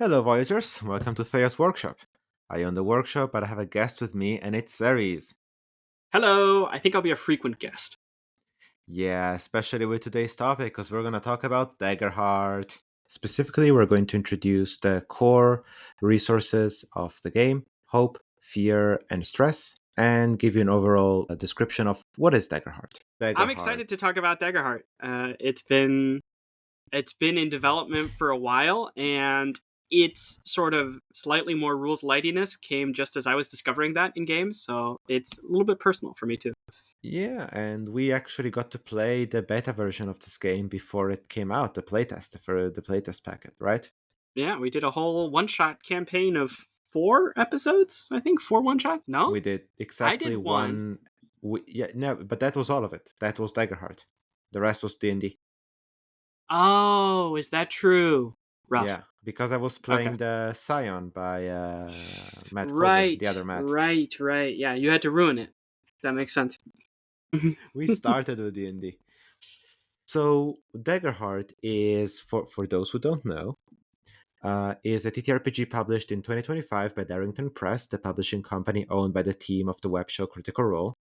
Hello, Voyagers. Welcome to Theia's workshop. I own the workshop, but I have a guest with me, and it's Ceres. Hello, I think I'll be a frequent guest. Yeah, especially with today's topic, because we're going to talk about Daggerheart. Specifically, we're going to introduce the core resources of the game: hope, fear, and stress, and give you an overall description of what is Daggerheart. I'm Daggerheart. excited to talk about Daggerheart. It's been in development for a while, and its sort of slightly more rules lightiness came just as I was discovering that in games, so it's a little bit personal for me too. Yeah, and we actually got to play the beta version of this game before it came out, the playtest for the playtest packet, right? Yeah, we did a whole one-shot campaign of 4 episodes. I think 4 one-shots. No, We did I exactly did one. one. Yeah, no, but that was all of it. That was Daggerheart. The rest was D&D. Oh, is that true? Rough. Yeah, because I was Okay. playing the Scion by Matt Colvin, the Right, other Matt. right. Yeah, you had to ruin it. That makes sense. We started with D&D. So Daggerheart is, for those who don't know, is a TTRPG published in 2025 by Darrington Press, the publishing company owned by the team of the web show Critical Role.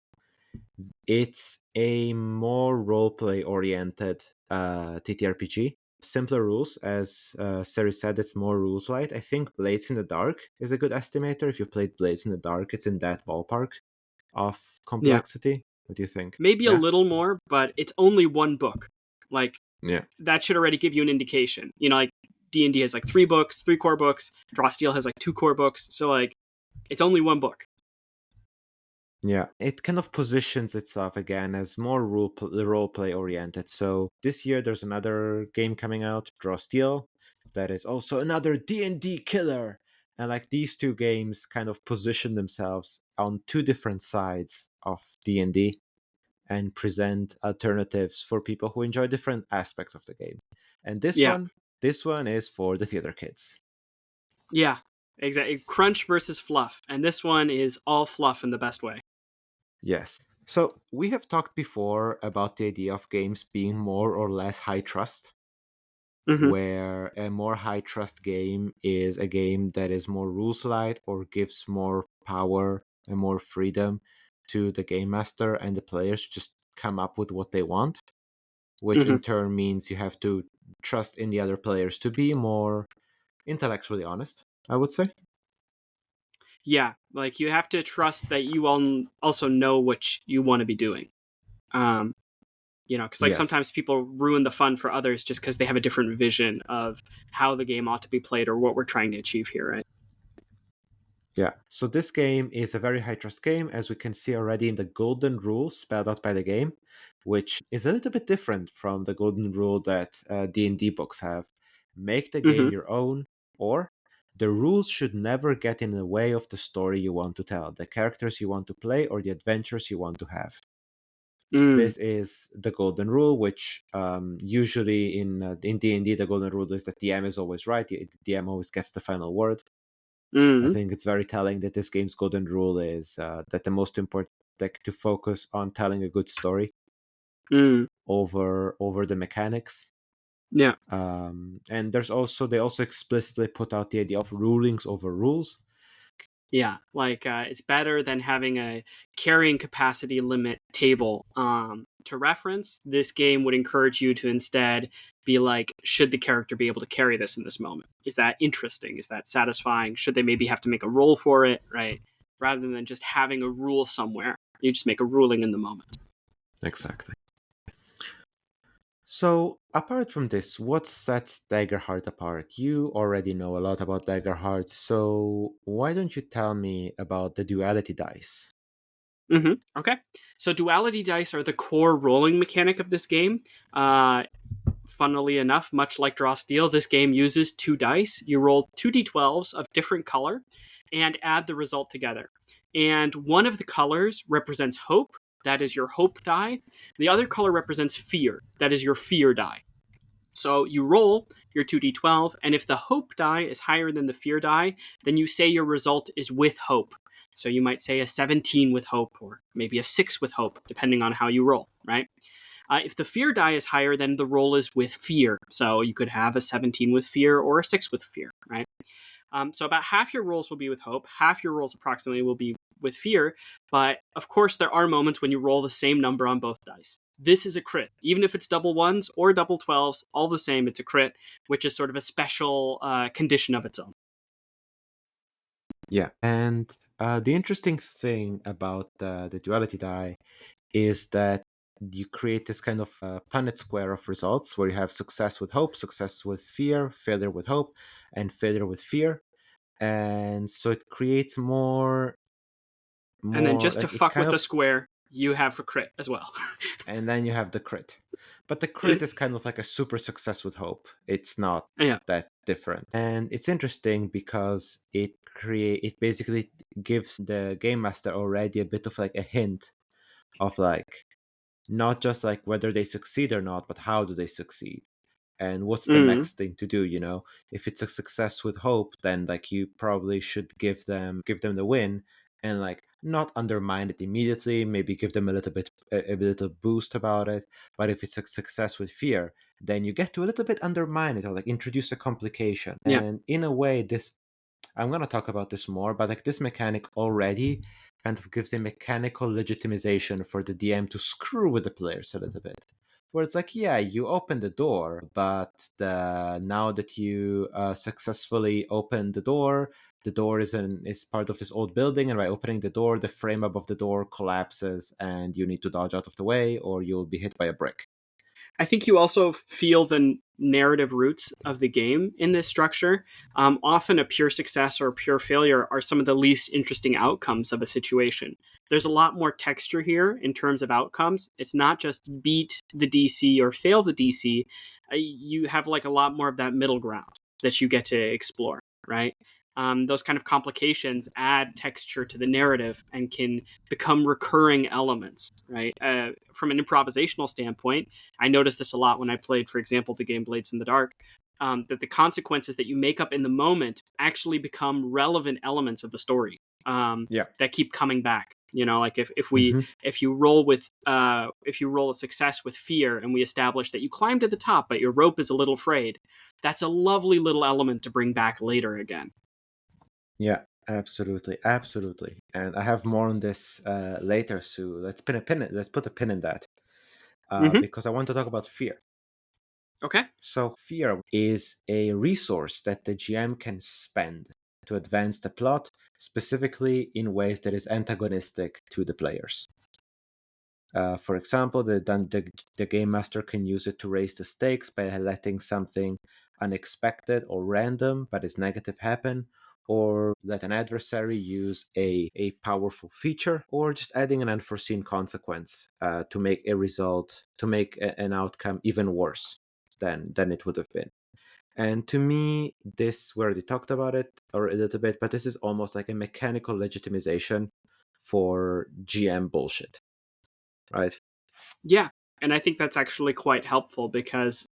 It's a more roleplay oriented TTRPG. Simpler rules, as Ceres said, it's more rules light. I think Blades in the Dark is a good estimator. If you played Blades in the Dark, it's in that ballpark of Yeah. complexity. What do you think? Maybe a Yeah? little more, but it's only one book. Like Yeah. that should already give you an indication. Like D&D has like 3 books, 3 core books. Draw Steel has like 2 core books. So like it's only one book. Yeah, it kind of positions itself again as more role play oriented. So this year there's another game coming out, Draw Steel, that is also another D&D killer. And like these two games kind of position themselves on two different sides of D&D and present alternatives for people who enjoy different aspects of the game. And Yeah. this one is for the theater kids. Yeah. Exactly. Crunch versus fluff. And this one is all fluff in the best way. Yes. So we have talked before about the idea of games being more or less high trust, Mm-hmm. where a more high trust game is a game that is more rules light or gives more power and more freedom to the game master and the players to just come up with what they want, which Mm-hmm. in turn means you have to trust in the other players to be more intellectually honest, I would say. Yeah. Like you have to trust that you all also know what you want to be doing. Um, because like Yes. sometimes people ruin the fun for others just because they have a different vision of how the game ought to be played or what we're trying to achieve here, right? Yeah. So this game is a very high trust game, as we can see already in the golden rule spelled out by the game, which is a little bit different from the golden rule that D&D books have. Make the Mm-hmm. game your own, or the rules should never get in the way of the story you want to tell, the characters you want to play, or the adventures you want to have. Mm. This is the golden rule, which usually in D&D, the golden rule is that the DM is always right. The DM always gets the final word. I Mm. think it's very telling that this game's golden rule is that the most important like to focus on telling a good story Mm. over the mechanics. Yeah. And they also explicitly put out the idea of rulings over rules. Yeah. Like it's better than having a carrying capacity limit table. To reference, this game would encourage you to instead be like, should the character be able to carry this in this moment? Is that interesting? Is that satisfying? Should they maybe have to make a roll for it? Right. Rather than just having a rule somewhere, you just make a ruling in the moment. Exactly. So apart from this, what sets Daggerheart apart? You already know a lot about Daggerheart, so why don't you tell me about the duality dice? Mm-hmm. Okay. So duality dice are the core rolling mechanic of this game. Funnily enough, much like Draw Steel, this game uses 2 dice. You roll 2d12s of different color and add the result together. And one of the colors represents hope. That is your hope die. The other color represents fear. That is your fear die. So you roll your 2d12, and if the hope die is higher than the fear die, then you say your result is with hope. So you might say a 17 with hope, or maybe a 6 with hope, depending on how you roll, right? If the fear die is higher, then the roll is with fear. So you could have a 17 with fear or a 6 with fear, right? So about half your rolls will be with hope, half your rolls approximately will be with fear. But of course, there are moments when you roll the same number on both dice. This is a crit. Even if it's double ones or double 12s, all the same, it's a crit, which is sort of a special condition of its own. Yeah, and the interesting thing about the duality die is that you create this kind of Punnett square of results where you have success with hope, success with fear, failure with hope, and failure with fear. And so it creates And then more just to like it fuck kind with the of, square, you have a crit as well. and then you have the crit. But the crit is kind of like a super success with hope. It's not Yeah. that different. And it's interesting because it basically gives the game master already a bit of like a hint of like not just like whether they succeed or not, but how do they succeed, and what's the Mm. next thing to do. If it's a success with hope, then like you probably should give them the win, and like not undermine it immediately, maybe give them a little boost about it. But if it's a success with fear, then you get to a little bit undermine it or like introduce a complication. Yeah. And in a way, this I'm going to talk about this more, but like this mechanic already kind of gives a mechanical legitimization for the DM to screw with the players a little bit. Where it's like, yeah, you open the door, but now that you successfully open the door is part of this old building, and by opening the door, the frame above the door collapses, and you need to dodge out of the way, or you'll be hit by a brick. I think you also feel the narrative roots of the game in this structure. Often, a pure success or a pure failure are some of the least interesting outcomes of a situation. There's a lot more texture here in terms of outcomes. It's not just beat the DC or fail the DC. You have like a lot more of that middle ground that you get to explore, right? Those kind of complications add texture to the narrative and can become recurring elements, right? From an improvisational standpoint, I noticed this a lot when I played, for example, the game Blades in the Dark, that the consequences that you make up in the moment actually become relevant elements of the story Yeah. that keep coming back. Like Hmm. if you roll a success with fear, and we establish that you climb to the top, but your rope is a little frayed, that's a lovely little element to bring back later again. Yeah, absolutely, absolutely. And I have more on this later, Sue. Let's put a pin in that, Hmm. because I want to talk about fear. Okay. So fear is a resource that the GM can spend to advance the plot, specifically in ways that is antagonistic to the players. For example, the game master can use it to raise the stakes by letting something unexpected or random but is negative happen, or let an adversary use a powerful feature, or just adding an unforeseen consequence to make an outcome even worse than it would have been. And to me, this we already talked about it or a little bit, but this is almost like a mechanical legitimization for GM bullshit, right? Yeah, and I think that's actually quite helpful because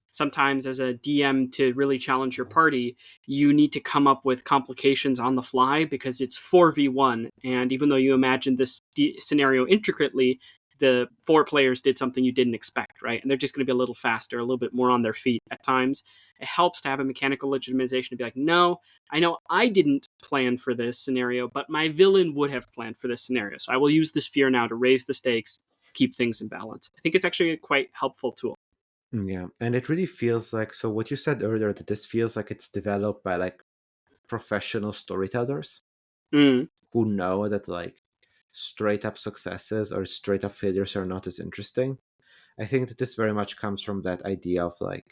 sometimes, as a DM, to really challenge your party, you need to come up with complications on the fly because it's 4v1. And even though you imagined this scenario intricately, the four players did something you didn't expect, right? And they're just going to be a little faster, a little bit more on their feet at times. It helps to have a mechanical legitimization to be like, no, I know I didn't plan for this scenario, but my villain would have planned for this scenario. So I will use this fear now to raise the stakes, keep things in balance. I think it's actually a quite helpful tool. Yeah, and it really feels like, so what you said earlier, that this feels like it's developed by like professional storytellers Mm, who know that like straight up successes or straight up failures are not as interesting. I think that this very much comes from that idea of like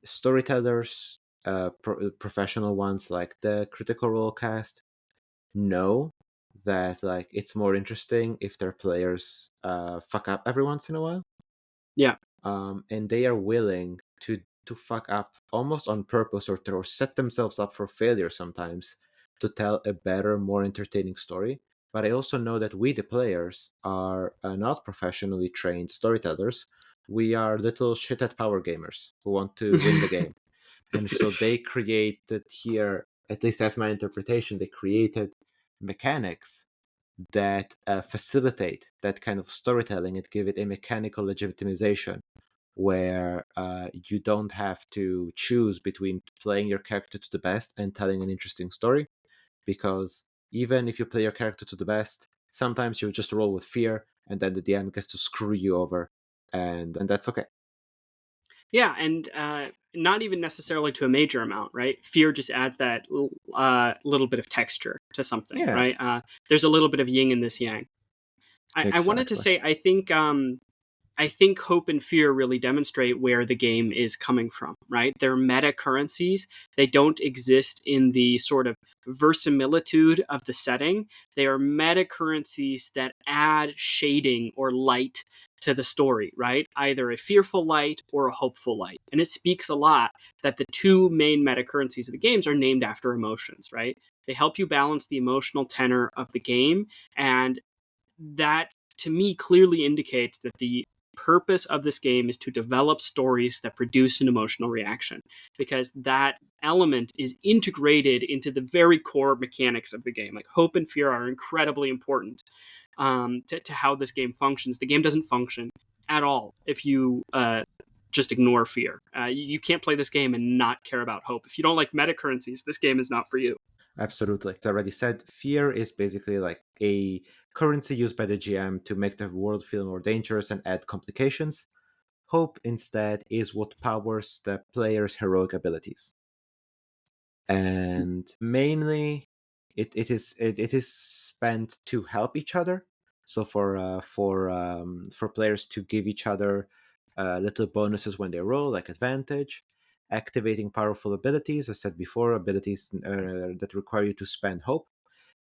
storytellers, professional ones like the Critical Role cast, know that like it's more interesting if their players fuck up every once in a while, yeah. and they are willing to fuck up almost on purpose, or set themselves up for failure sometimes to tell a better, more entertaining story. But I also know that we, the players, are not professionally trained storytellers. We are little shithead power gamers who want to win the game, and so they created here. At least that's my interpretation. They created mechanics that facilitate that kind of storytelling and give it a mechanical legitimization where you don't have to choose between playing your character to the best and telling an interesting story, because even if you play your character to the best, sometimes you just roll with fear, and then the DM gets to screw you over, and that's okay. Yeah, and not even necessarily to a major amount, right? Fear just adds that little bit of texture to something, Yeah, right? There's a little bit of yin in this yang. I wanted to exactly. say, I think hope and fear really demonstrate where the game is coming from, right? They're meta currencies. They don't exist in the sort of verisimilitude of the setting. They are meta currencies that add shading or light to the story, right? Either a fearful light or a hopeful light. And it speaks a lot that the two main meta currencies of the games are named after emotions, right? They help you balance the emotional tenor of the game, and that to me clearly indicates that the purpose of this game is to develop stories that produce an emotional reaction, because that element is integrated into the very core mechanics of the game. Like hope and fear are incredibly important to how this game functions. The game doesn't function at all if you just ignore fear. You can't play this game and not care about hope. If you don't like meta currencies, this game is not for you. Absolutely. As I already said, fear is basically like a currency used by the GM to make the world feel more dangerous and add complications. Hope, instead, is what powers the player's heroic abilities. And mainly, it is spent to help each other. So for players to give each other little bonuses when they roll, like advantage, activating powerful abilities, as said before, abilities that require you to spend hope,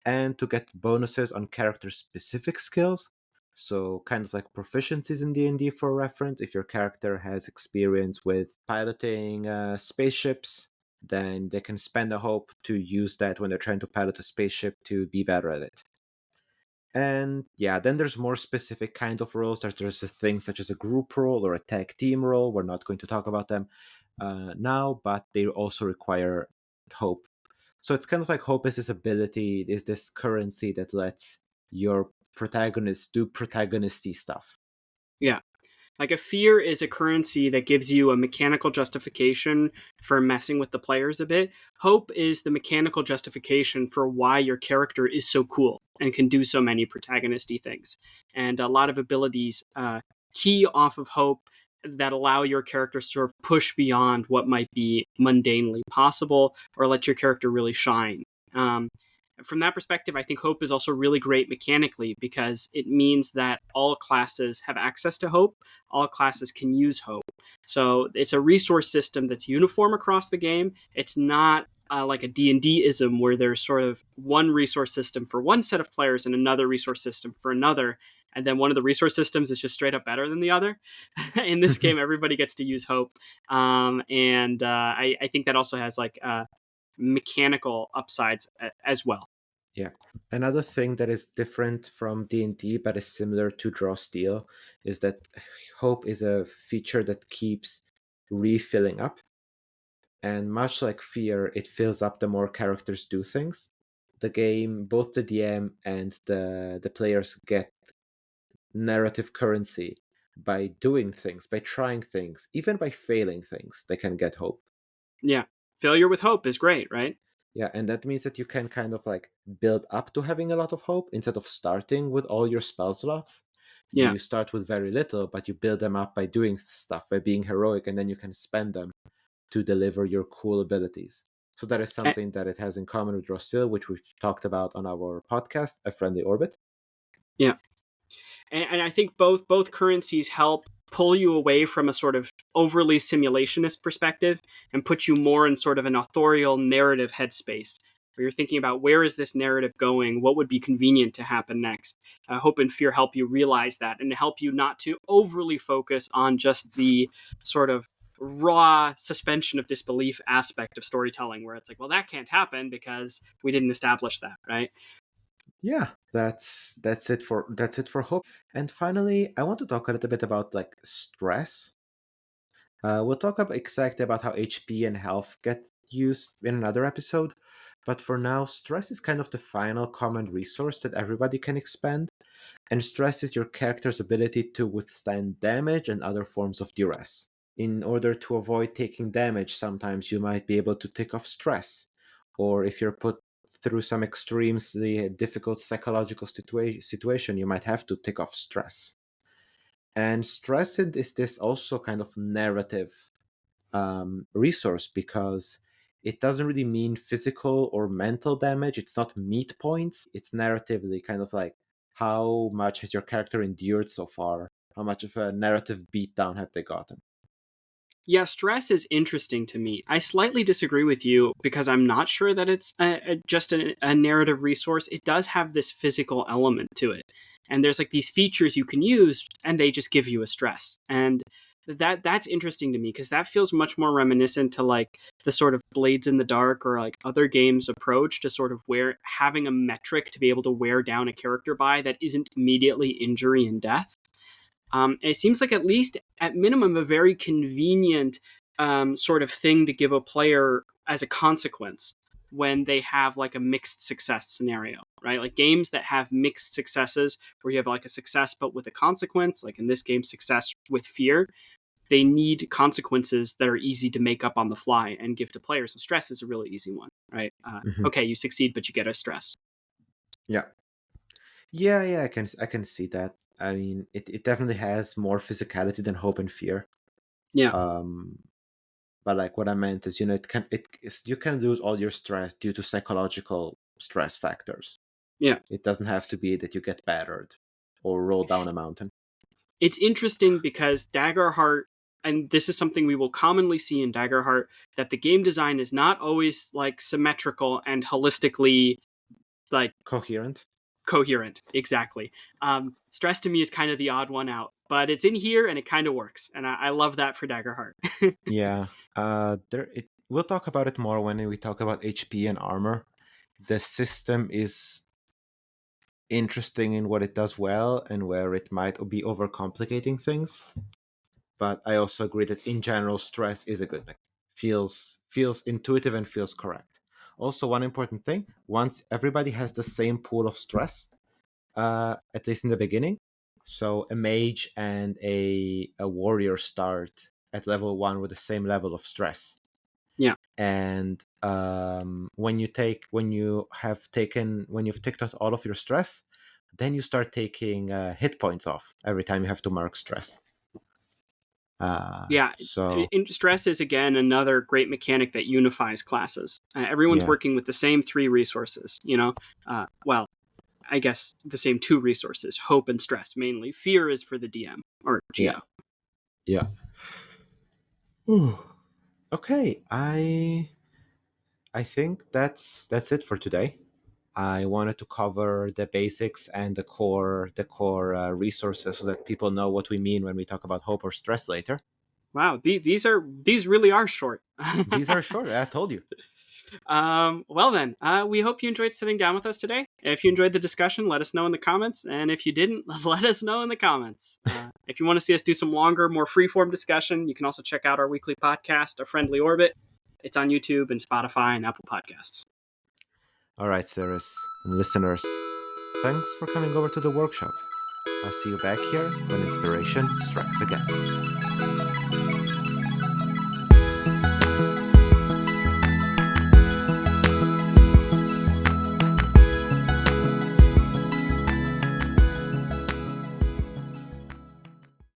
and to get bonuses on character specific skills. So kind of like proficiencies in D&D for reference. If your character has experience with piloting spaceships, then they can spend a hope to use that when they're trying to pilot a spaceship to be better at it. And yeah, then there's more specific kind of roles. There's a thing such as a group role or a tag team role. We're not going to talk about them now, but they also require hope. So it's kind of like hope is this ability, is this currency that lets your protagonist do protagonisty stuff. Yeah. Like a fear is a currency that gives you a mechanical justification for messing with the players a bit. Hope is the mechanical justification for why your character is so cool and can do so many protagonisty things. And a lot of abilities key off of hope that allow your character to sort of push beyond what might be mundanely possible or let your character really shine. Um, from that perspective, I think hope is also really great mechanically because it means that all classes have access to hope, all classes can use hope. So it's a resource system that's uniform across the game. It's not like a D&D-ism where there's sort of one resource system for one set of players and another resource system for another. And then one of the resource systems is just straight up better than the other. In this game, everybody gets to use hope. I think that also has like mechanical upsides as well. Yeah. Another thing that is different from D&D but is similar to Draw Steel is that hope is a feature that keeps refilling up. And much like fear, it fills up the more characters do things. The game, both the DM and the players get narrative currency by doing things, by trying things, even by failing things. They can get hope. Yeah. Failure with hope is great, right? Yeah, and that means that you can kind of like build up to having a lot of hope instead of starting with all your spell slots. Yeah. You start with very little, but you build them up by doing stuff, by being heroic, and then you can spend them to deliver your cool abilities. So that is A- something that it has in common with Rostil, which we've talked about on our podcast, A Friendly Orbit. Yeah. And I think both currencies help pull you away from a sort of overly simulationist perspective and put you more in sort of an authorial narrative headspace where you're thinking about where is this narrative going, what would be convenient to happen next. Hope and fear help you realize that and help you not to overly focus on just the sort of raw suspension of disbelief aspect of storytelling where it's like, well, that can't happen because we didn't establish that, right? Yeah, that's it for hope. And finally, I want to talk a little bit about like stress. We'll talk about exactly about how HP and health get used in another episode. But for now, stress is kind of the final common resource that everybody can expend, and stress is your character's ability to withstand damage and other forms of duress. In order to avoid taking damage, sometimes you might be able to take off stress, or if you're put through some extremely difficult psychological situation, you might have to take off stress. And stress is this also kind of narrative resource because it doesn't really mean physical or mental damage. It's not meat points. It's narratively kind of like how much has your character endured so far? How much of a narrative beatdown have they gotten? Yeah, stress is interesting to me. I slightly disagree with you because I'm not sure that it's just a narrative resource. It does have this physical element to it. And there's like these features you can use and they just give you a stress. And that's interesting to me because that feels much more reminiscent to like the sort of Blades in the Dark or like other games approach to sort of where having a metric to be able to wear down a character by that isn't immediately injury and death. It seems like at least at minimum a very convenient sort of thing to give a player as a consequence when they have like a mixed success scenario, right? Like games that have mixed successes where you have like a success but with a consequence, like in this game, success with fear. They need consequences that are easy to make up on the fly and give to players. And stress is a really easy one, right? Hmm. Okay, you succeed, but you get a stress. Yeah, yeah, I can see that. I mean, it definitely has more physicality than hope and fear. Yeah, Um, but like what I meant is, you can lose all your stress due to psychological stress factors. yeah. It doesn't have to be that you get battered or roll down a mountain. It's interesting because Daggerheart, and this is something we will commonly see in Daggerheart, that the game design is not always like symmetrical and holistically like Coherent. coherent. Exactly. Stress to me is kind of the odd one out, but it's in here and it kind of works, and I love that for Daggerheart. Yeah. We'll talk about it more when we talk about HP and armor. The system is interesting in what it does well and where it might be overcomplicating things. But I also agree that in general, stress is a good thing. Feels intuitive and feels correct. Also, one important thing: once everybody has the same pool of stress, at least in the beginning. So a mage and a warrior start at level 1 with the same level of stress. Yeah. And when you've taken out all of your stress, then you start taking hit points off every time you have to mark stress. Yeah, So stress is again another great mechanic that unifies classes. Everyone's yeah, working with the same three resources, you know. Well, I guess the same two resources: hope and stress. Mainly, fear is for the DM or yeah, GM. yeah. Ooh. Okay, I think that's it for today. I wanted to cover the basics and the core resources so that people know what we mean when we talk about hope or stress later. Wow, these really are short. These are short. I told you. Well then, we hope you enjoyed sitting down with us today. If you enjoyed the discussion, let us know in the comments, and if you didn't, let us know in the comments. If you want to see us do some longer, more freeform discussion, you can also check out our weekly podcast, A Friendly Orbit. It's on YouTube and Spotify and Apple Podcasts. All right, Ceres and listeners, thanks for coming over to the workshop. I'll see you back here when inspiration strikes again.